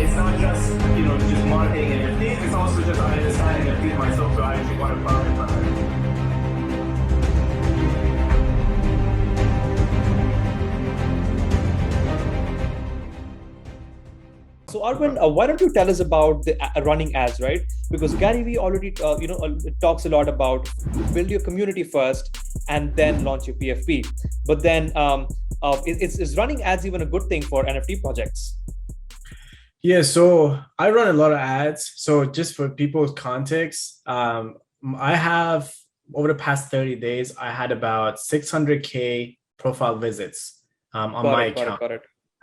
it's not just, just marketing NFTs, it's also just I understand NFTs myself, so I actually want to profit from it. So Arvin, why don't you tell us about the running ads, right? Because Gary Vee already, talks a lot about build your community first and then launch your PFP. But then, is running ads even a good thing for NFT projects? Yeah, so I run a lot of ads. So just for people's context, I have over the past 30 days, I had about 600K profile visits on my account. Got it.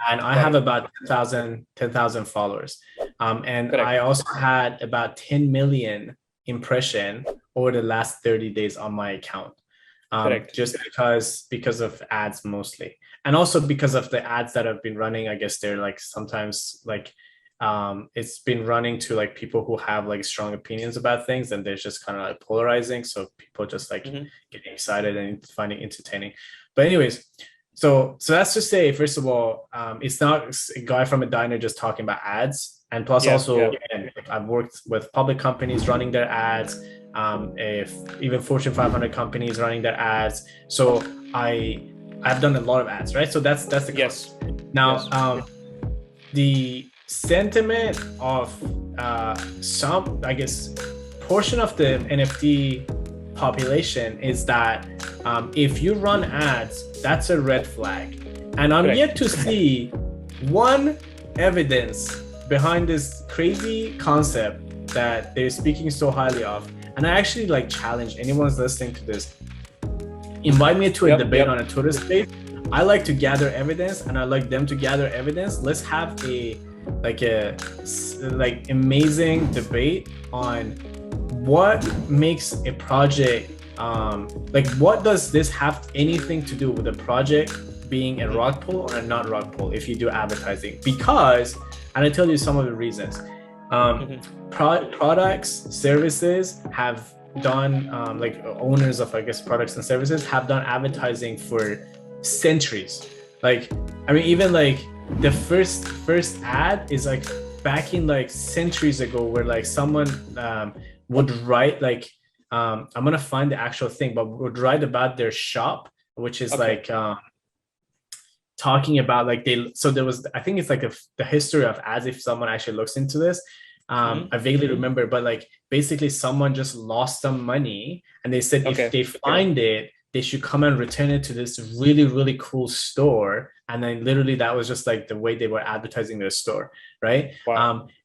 And I have about 10,000 followers. And Correct. I also had about 10 million impression over the last 30 days on my account. Just because of ads mostly. And also because of the ads that have been running, I guess they're like sometimes like it's been running to like people who have like strong opinions about things, and they're just kind of like polarizing. So people just like getting excited and finding entertaining. But anyways, so that's to say, first of all, it's not a guy from a diner just talking about ads. And plus again, I've worked with public companies running their ads, if even Fortune 500 companies running their ads. So I've done a lot of ads, right? So that's the yes. Now, the sentiment of some, I guess, portion of the NFT population is that if you run ads, that's a red flag. And I'm yet to see one evidence behind this crazy concept that they're speaking so highly of. And I actually like challenge anyone's listening to this. Invite me to a debate on a Twitter space. I like to gather evidence, and I like them to gather evidence. Let's have a amazing debate on what makes a project what does this have anything to do with a project being a rug pull or a not rug pull if you do advertising? Because, and I tell you some of the reasons. Products, services have done owners of, I guess, products and services have done advertising for centuries. Like, I mean, even like the first ad is like back in like centuries ago, where like someone would write like I'm gonna find the actual thing, but would write about their shop, which is talking about like there was, I think it's like the history of ads, if someone actually looks into this. I vaguely remember, but like basically someone just lost some money, and they said if they find it, they should come and return it to this really, really cool store. And then literally that was just like the way they were advertising their store, right?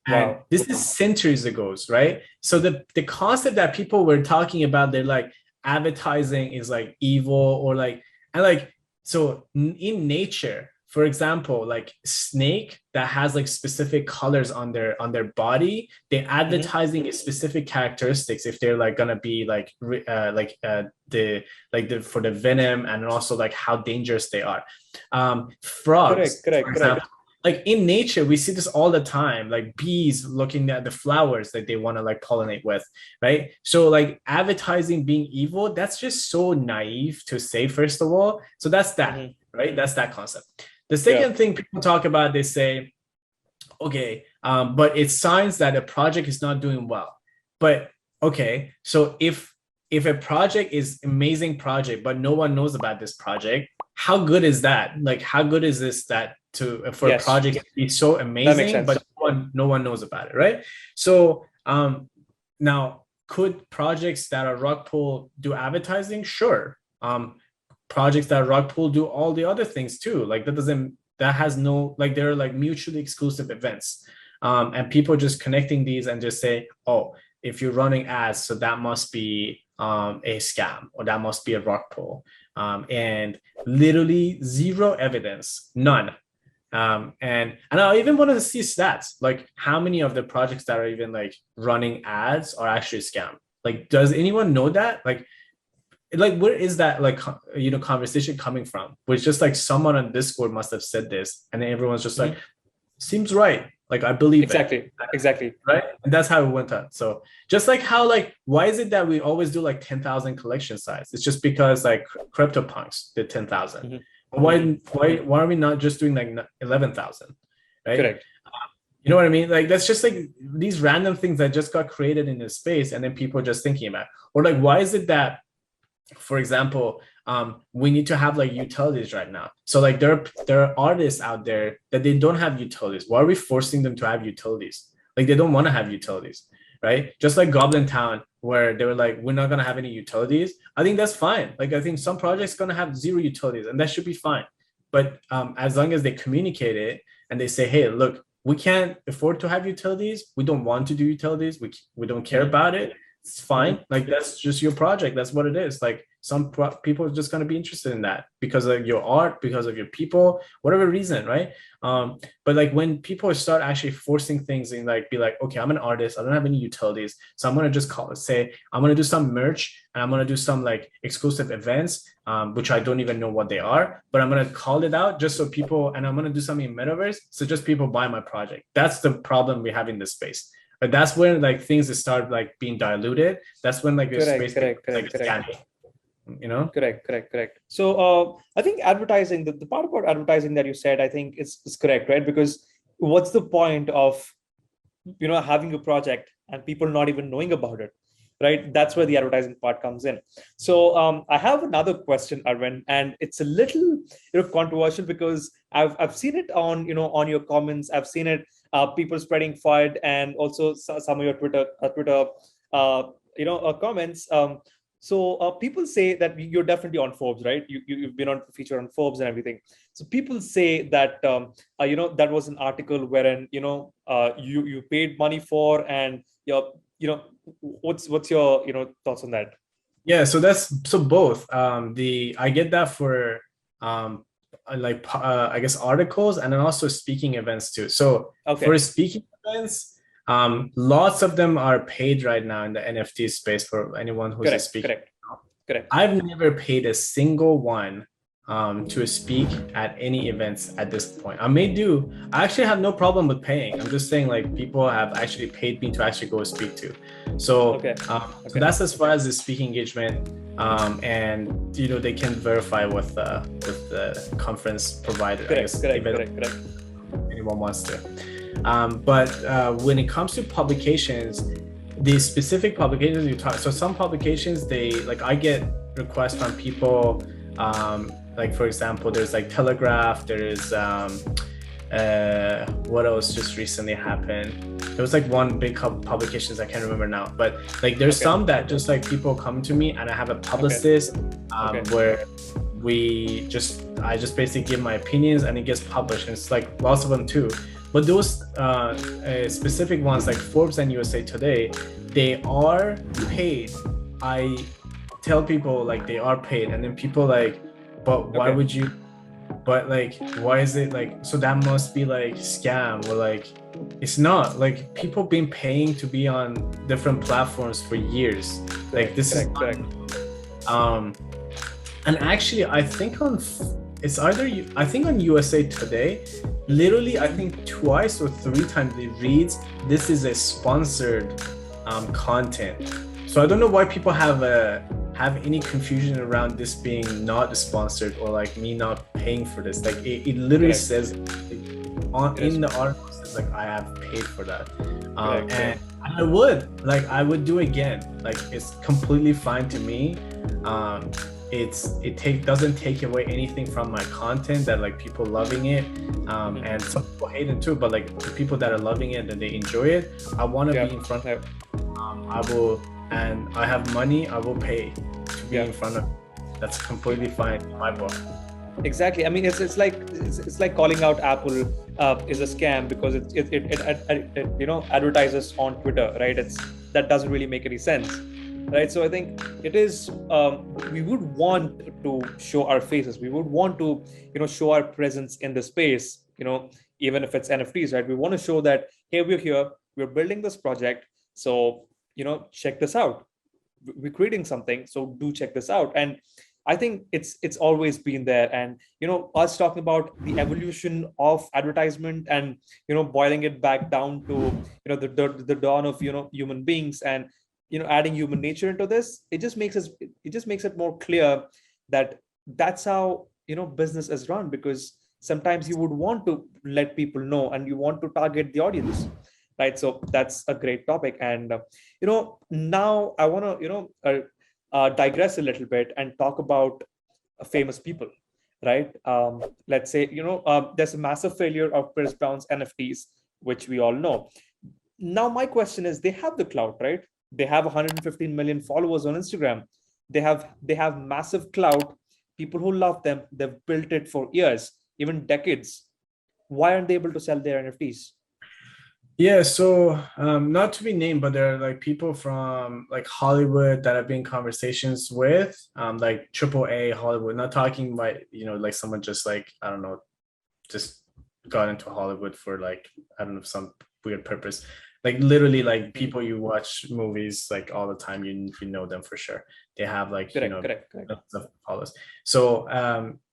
And this is centuries ago, right? So the concept that people were talking about, they're like advertising is like evil, or like, and like, so in nature, for example, like snake that has like specific colors on their body, they're advertising specific characteristics if they're like gonna be like for the venom, and also like how dangerous they are. Frogs, correct. Like in nature, we see this all the time, like bees looking at the flowers that they want to like pollinate with, right? So like advertising being evil, that's just so naive to say, first of all. So that's that, right? That's that concept. The second thing people talk about, they say, okay, but it's signs that a project is not doing well. But okay, so if a project is amazing project, but no one knows about this project, how good is that? Like, how good is this that for a project to be so amazing, but no one knows about it, right? So now, could projects that are rug pull do advertising? Sure. Projects that are rug pull do all the other things too. Like they're like mutually exclusive events. And people just connecting these and just say, oh, if you're running ads, so that must be a scam, or that must be a rug pull. And literally zero evidence, none. And I even wanted to see stats, like how many of the projects that are even like running ads are actually scam. Like, does anyone know that? Like where is that conversation coming from? Which just like someone on Discord must have said this, and then everyone's just like, seems right. Like, I believe exactly. Right. And that's how it went on. So just like how, like, why is it that we always do like 10,000 collection size? It's just because like CryptoPunks did 10,000. Why are we not just doing like 11,000? Right. Correct. You know what I mean? Like that's just like these random things that just got created in this space, and then people are just thinking about. Or like, why is it that, for example, we need to have like utilities right now? So like there are artists out there that they don't have utilities. Why are we forcing them to have utilities? Like they don't want to have utilities, right? Just like Goblin Town, where they were like, we're not gonna have any utilities. I think that's fine. Like I think some projects gonna have zero utilities, and that should be fine. But as long as they communicate it and they say, hey, look, we can't afford to have utilities. We don't want to do utilities. We don't care about it. It's fine. Like that's just your project. That's what it is. Like some people are just going to be interested in that because of your art, because of your people, whatever reason, right? But like when people start actually forcing things and like be like, okay, I'm an artist, I don't have any utilities, so I'm gonna just say I'm gonna do some merch and I'm gonna do some like exclusive events, which I don't even know what they are, but I'm gonna call it out just so people, and I'm gonna do something in metaverse, so just people buy my project. That's the problem we have in this space. But that's when like things start like being diluted. That's when like your space correct. scanning. You know, correct. So I think advertising, the part about advertising that you said, I think is correct, right? Because what's the point of having a project and people not even knowing about it, right? That's where the advertising part comes in. So I have another question, Arvin, and it's a little controversial because I've seen it on on your comments. I've seen it people spreading FUD, and also some of your Twitter comments. So people say that you're definitely on Forbes, right? You've been on featured on Forbes and everything. So people say that that was an article wherein you paid money for, and what's your thoughts on that? Yeah, so both. I get that for I guess articles, and then also speaking events too. So for speaking events, lots of them are paid right now in the NFT space for anyone who's a speaker. Correct. I've never paid a single one to speak at any events at this point. I actually have no problem with paying. I'm just saying like people have actually paid me to actually go speak to. So, so that's as far as the speaking engagement. And they can verify with the conference provider. Correct. Anyone wants to. But when it comes to publications, the specific publications you talk, so some publications I get requests from people, like for example, there's like Telegraph, there is what else just recently happened? There was like one big publications, I can't remember now, but like there's some that just like people come to me and I have a publicist where I just basically give my opinions and it gets published, and it's like lots of them too. But those specific ones like Forbes and USA Today, they are paid. I tell people like they are paid, and then people like, but why would you? But like, why is it like? So that must be like scam, or like, it's not. Like people been paying to be on different platforms for years. Like this is and actually I think on USA Today, literally I think twice or three times it reads this is a sponsored content. So I don't know why people have any confusion around this being not sponsored or like me not paying for this. Like it literally says in the article, says like I have paid for that. And I would do again. Like it's completely fine to me. It doesn't take away anything from my content that like people loving it, and some people hate it too, but like the people that are loving it and they enjoy it, I want to be in front of I will, and I have money, I will pay to be in front of. That's completely fine in my book. Exactly. I mean, it's like calling out Apple is a scam because it advertises on Twitter, right? That doesn't really make any sense. Right. So I think it is, we would want to show our faces. We would want to, show our presence in the space, even if it's NFTs, right? We want to show that, hey, we're here, we're building this project. So, check this out. We're creating something. So do check this out. And I think it's always been there. And, us talking about the evolution of advertisement and, boiling it back down to, the dawn of, human beings, and adding human nature into this, it just makes it more clear that that's how business is run. Because sometimes you would want to let people know and you want to target the audience, right? So that's a great topic. And now I want to digress a little bit and talk about famous people, right? Let's say there's a massive failure of Chris Brown's NFTs, which we all know. Now my question is, they have the clout, right? They have 115 million followers on Instagram. They have massive clout, people who love them. They've built it for years, even decades. Why aren't they able to sell their NFTs? Yeah, so not to be named, but there are like people from like Hollywood that I've been in conversations with, like AAA Hollywood, not talking about, like someone just like, I don't know, just got into Hollywood for like, I don't know, some weird purpose. Like literally like people you watch movies like all the time, you know them for sure. They have like, Correct. of followers. So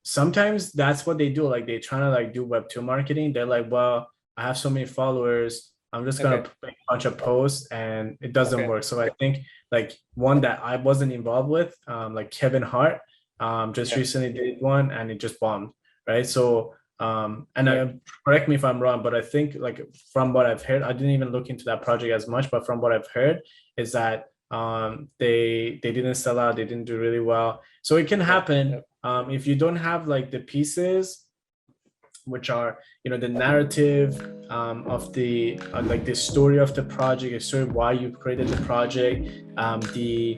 sometimes that's what they do. Like they trying to like do Web2 marketing. They're like, well, I have so many followers, I'm just gonna make a bunch of posts, and it doesn't work. So I think like one that I wasn't involved with, like Kevin Hart, just recently did one and it just bombed, right? So correct me if I'm wrong, but I think like from what I've heard, I didn't even look into that project as much, but from what I've heard is that they didn't sell out, they didn't do really well. So it can happen if you don't have like the pieces, which are the narrative of the like the story of the project, the story of why you created the project, the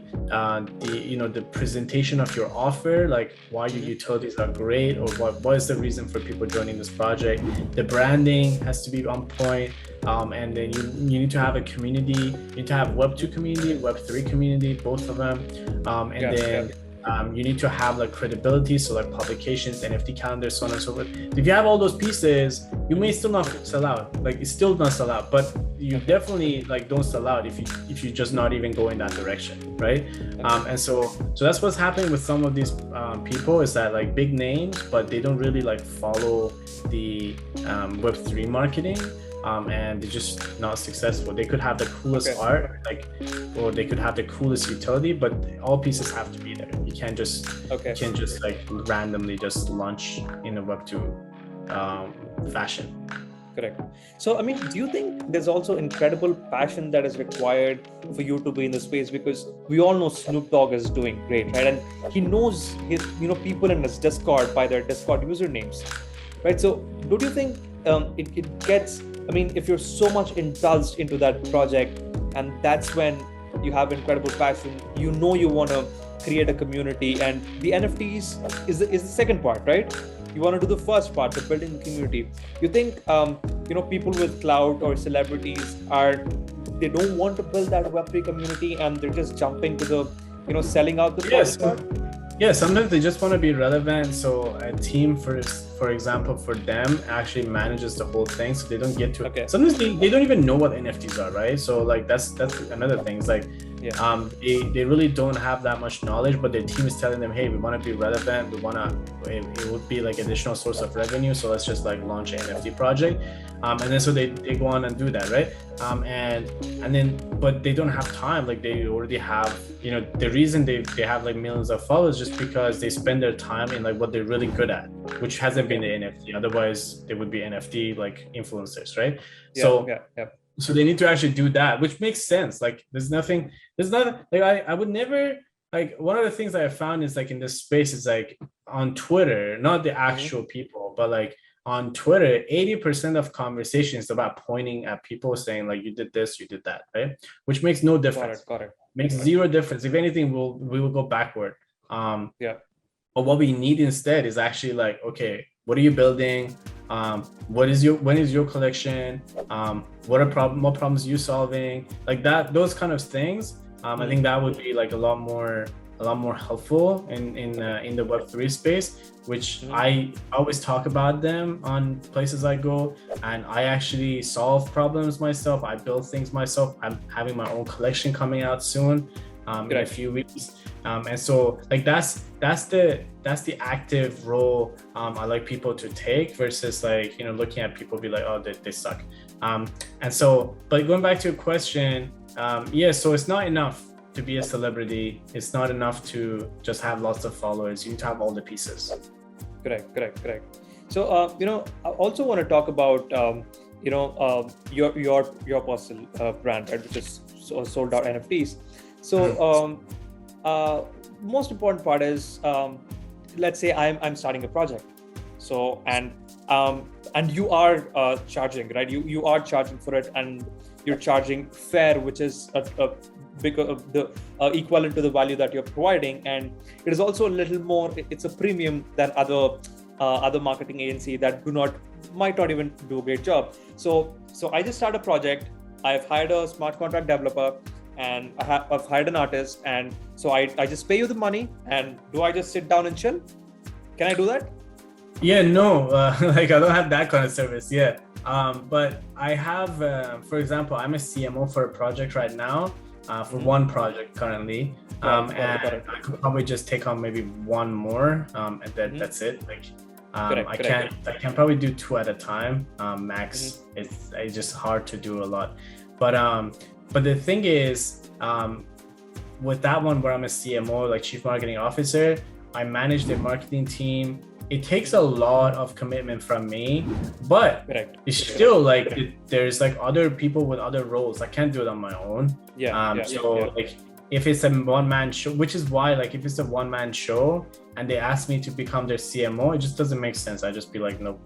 presentation of your offer, like why your utilities are great, or what is the reason for people joining this project. The branding has to be on point, and then you need to have a community. You need to have Web2 community, Web3 community, both of them, you need to have like credibility, so like publications, NFT calendars, so on and so forth. If you have all those pieces, you may still not sell out. Like it's still not sell out, but you definitely like don't sell out if you just not even go in that direction, right? And so that's what's happening with some of these people, is that like big names, but they don't really like follow the Web3 marketing. And they're just not successful. They could have the coolest art, or they could have the coolest utility, but all pieces have to be there. You can't just like randomly just launch in a Web2 fashion. Correct. So, I mean, do you think there's also incredible passion that is required for you to be in the space? Because we all know Snoop Dogg is doing great, right? And he knows his, people in his Discord by their Discord usernames, right? So, don't you think it gets? I mean, if you're so much indulged into that project, and that's when you have incredible passion, you want to create a community, and the NFTs is the second part, right? You want to do the first part, the building the community. You think, people with clout or celebrities they don't want to build that Web3 community, and they're just jumping to the, selling out the first part? Yeah, sometimes they just want to be relevant. So a team, for example, for them actually manages the whole thing, so they don't get to sometimes they don't even know what NFTs are, right? So like that's another thing. It's like they really don't have that much knowledge, but their team is telling them, hey, we want to be relevant, it would be like additional source of revenue, so let's just like launch an NFT project, and then so they go on and do that, right? And then but they don't have time. Like they already have, the reason they have like millions of followers just because they spend their time in like what they're really good at, which hasn't been the NFT. Otherwise they would be NFT like influencers, right? So they need to actually do that, which makes sense. Like there's nothing like I would never, like one of the things that I found is like in this space is like on Twitter, not the actual people, but like on Twitter, 80% of conversations about pointing at people saying like, you did this, you did that, right? Which makes no difference. Got it. Makes zero difference. If anything, we will go backward. But what we need instead is actually like, okay, what are you building? When is your collection? What problems are you solving? Like that, those kind of things. I think that would be like a lot more helpful in the Web3 space, which I always talk about them on places I go, and I actually solve problems myself. I build things myself. I'm having my own collection coming out soon, in a few weeks, and so like that's the active role I like people to take, versus like looking at people be like, oh, they suck. And so, but going back to your question, so it's not enough to be a celebrity. It's not enough to just have lots of followers. You need to have all the pieces. Correct. So, I also want to talk about, your personal brand, right, which is Soldout NFTs. So, most important part is, let's say I'm starting a project. So, and you are charging, right? You are charging for it, and you're charging fair, which is a because the equivalent to the value that you're providing, and it is also a little more. It's a premium than other marketing agency that might not even do a great job. So I just start a project. I've hired a smart contract developer, and I've hired an artist, and so I just pay you the money. And do I just sit down and chill? Can I do that? Yeah, no, like I don't have that kind of service. Yeah. But I have, for example, I'm a CMO for a project right now, for one project currently. And I could probably just take on maybe one more, and that's it. Like, I can probably do 2 at a time, max. It's just hard to do a lot. But the thing is, with that one where I'm a CMO, like Chief Marketing Officer, I manage the marketing team. It takes a lot of commitment from me, but it's still like there's like other people with other roles. I can't do it on my own. Like if it's a one-man show, which is why, like, if it's a one-man show and they ask me to become their CMO, it just doesn't make sense. I just be like, nope.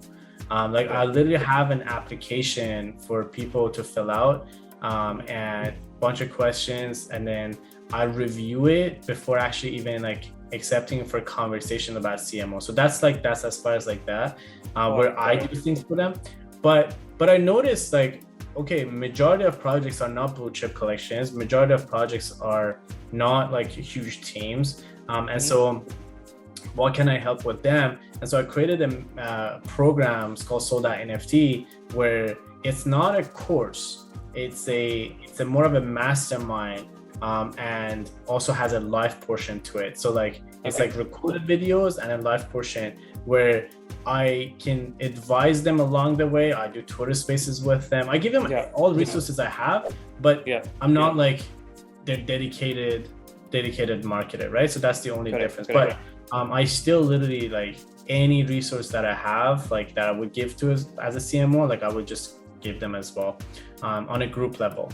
I literally have an application for people to fill out, and a bunch of questions, and then I review it before actually even like accepting for conversation about CMO. So that's as far as like that, where I do things for them. But I noticed, like, okay, majority of projects are not blue chip collections. Majority of projects are not like huge teams. And so what can I help with them? And so I created a program called Soldout NFT, where it's not a course. It's a more of a mastermind, and also has a live portion to it. So like it's like recorded videos and a live portion where I can advise them along the way. I do Twitter spaces with them. I give them all resources I have, but I'm not like their dedicated marketer, right? So that's the only difference. But I still literally, like, any resource that I have, like that I would give to as a CMO, like I would just give them as well, on a group level.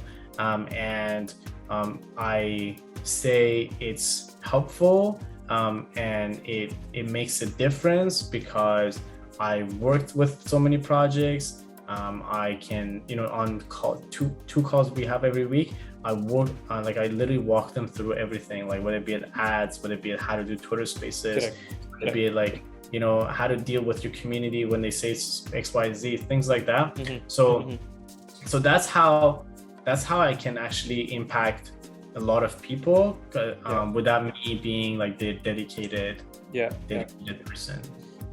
I say it's helpful, and it makes a difference because I worked with so many projects. I can, on two calls we have every week, I work on, like, I literally walk them through everything, like whether it be ads, whether it be how to do Twitter spaces, whether it be like, how to deal with your community when they say X, Y, Z, things like that. So that's how I can actually impact a lot of people, without me being like the dedicated person.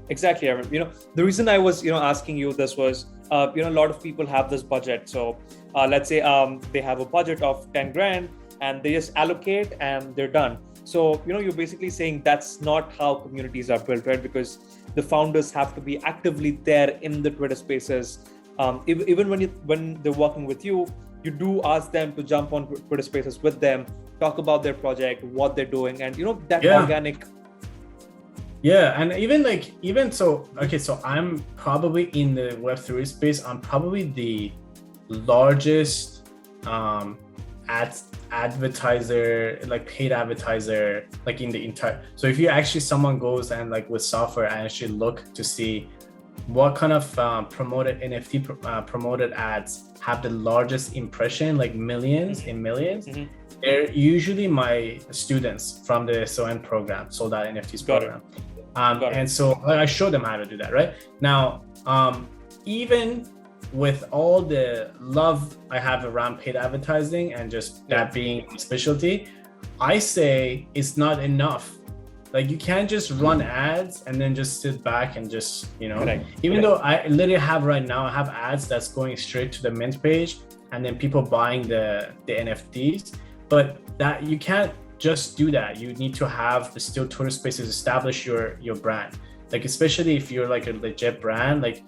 Exactly, Arvin. The reason I was, asking you this was, a lot of people have this budget. So let's say they have a budget of 10 grand and they just allocate and they're done. So, you're basically saying that's not how communities are built, right? Because the founders have to be actively there in the Twitter spaces. Even when they're working with you, you do ask them to jump on Twitter spaces with them, talk about their project, what they're doing, and that organic. Yeah, and even so, okay, so I'm probably in the Web3 space. I'm probably the largest advertiser, like paid advertiser, like in the entire. So if you actually, someone goes and like with software and actually look to see what kind of promoted NFT promoted ads have the largest impression, like millions in millions, they're usually my students from the SON program, Soldout NFTs program. And so I show them how to do that, right? Now, even with all the love I have around paid advertising and just that being a specialty, I say it's not enough. Like, you can't just run ads and then just sit back and just, even though I literally have right now, I have ads that's going straight to the mint page and then people buying the NFTs, but that you can't just do that. You need to have the still Twitter spaces, establish your brand. Like, especially if you're like a legit brand, like,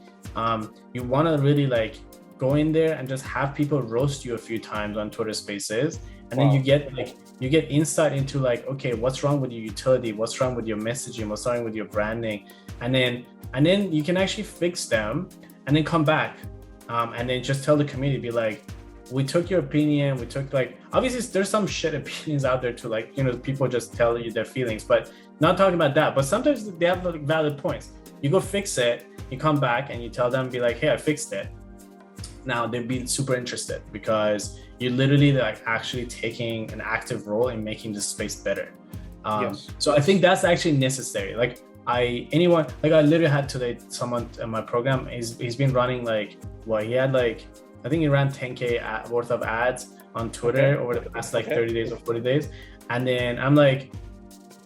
you want to really like go in there and just have people roast you a few times on Twitter Spaces, and then you get insight into like, okay, what's wrong with your utility, what's wrong with your messaging, what's wrong with your branding, and then you can actually fix them, and then come back, and then just tell the community, be like, we took your opinion, we took, like, obviously there's some shit opinions out there too, like, you know, people just tell you their feelings, but not talking about that. But sometimes they have like valid points. You go fix it, you come back and you tell them, be like, hey, I fixed it. Now they'd be super interested because you're literally like actually taking an active role in making this space better. So I think that's actually necessary. Like I literally had today someone in my program, he's been running like, well, he had like, I think he ran 10K worth of ads on Twitter over the past like 30 days or 40 days. And then I'm like,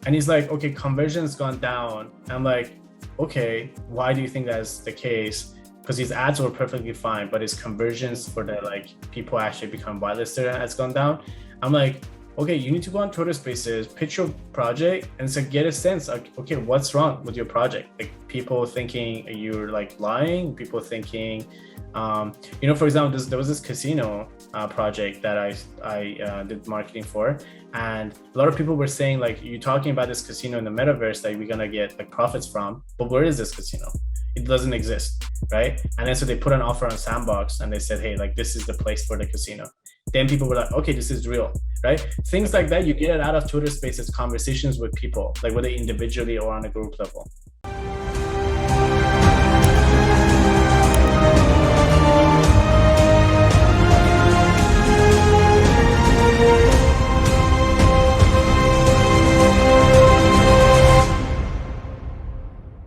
and he's like, okay, conversion's gone down. I'm like, okay, why do you think that's the case? Because his ads were perfectly fine, but his conversions for the like people actually become whitelisted has gone down. I'm like, okay, you need to go on Twitter Spaces, pitch your project, and so get a sense of, okay, what's wrong with your project? Like people thinking you're like lying, people thinking, you know, for example, there was this casino project that I did marketing for, and a lot of people were saying like, you're talking about this casino in the metaverse that we're gonna get like profits from, but where is this casino? It doesn't exist, right? And then so they put an offer on Sandbox and they said, hey, like this is the place for the casino. Then people were like, okay, this is real, right? Things like that, you get it out of Twitter Spaces, conversations with people, like whether individually or on a group level.